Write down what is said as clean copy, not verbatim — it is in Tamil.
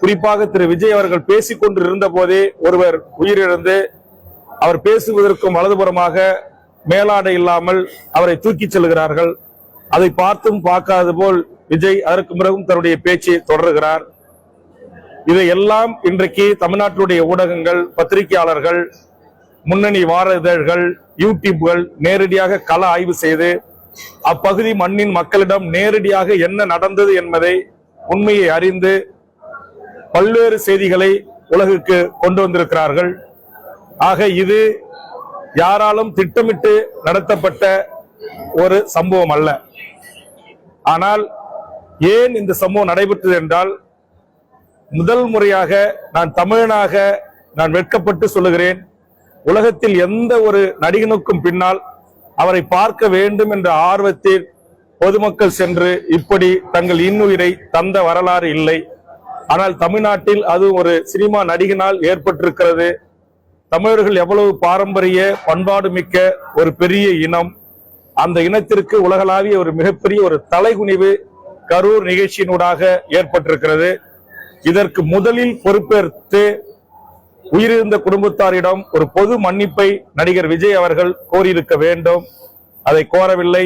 குறிப்பாக திரு விஜய் அவர்கள் பேசிக் கொண்டிருந்த போதே ஒருவர் உயிரிழந்து அவர் பேசுவதற்கும் வலதுபுறமாக மேலாடை இல்லாமல் அவரை தூக்கிச் செல்கிறார்கள். அதை பார்த்தும் பார்க்காத போல் விஜய் அதற்கு பிறகும் தன்னுடைய பேச்சை தொடர்கிறார். இதையெல்லாம் இன்றைக்கு தமிழ்நாட்டினுடைய ஊடகங்கள், பத்திரிகையாளர்கள், முன்னணி வார இதழ்கள், யூடியூப்கள் நேரடியாக கள ஆய்வு செய்து அப்பகுதி மண்ணின் மக்களிடம் நேரடியாக என்ன நடந்தது என்பதை உண்மையை அறிந்து பல்வேறு செய்திகளை உலகுக்கு கொண்டு வந்திருக்கிறார்கள். ஆக இது யாராலும் திட்டமிட்டு நடத்தப்பட்ட ஒரு சம்பவம் அல்ல. ஆனால் ஏன் இந்த சம்பவம் நடைபெற்றது என்றால், முதல் முறையாக நான் தமிழனாக நான் வெட்கப்பட்டு சொல்லுகிறேன், உலகத்தில் எந்த ஒரு நடிகனுக்கும் பின்னால் அவரை பார்க்க வேண்டும் என்ற ஆர்வத்தில் பொதுமக்கள் சென்று இப்படி தங்கள் இன்னுயிரை தந்த வரலாறு இல்லை. ஆனால் தமிழ்நாட்டில் அது ஒரு சினிமா நடிகனால் ஏற்பட்டிருக்கிறது. தமிழர்கள் எவ்வளவு பாரம்பரிய பண்பாடு மிக்க ஒரு பெரிய இனம், அந்த இனத்திற்கு உலகளாவிய ஒரு மிகப்பெரிய ஒரு தலைகுனிவு கரூர் நிகழ்ச்சியினூடாக ஏற்பட்டிருக்கிறது. இதற்கு முதலில் பொறுப்பேற்று உயிரிழந்த குடும்பத்தாரிடம் ஒரு பொது மன்னிப்பை நடிகர் விஜய் அவர்கள் கோரியிருக்க வேண்டும். அதை கோரவில்லை.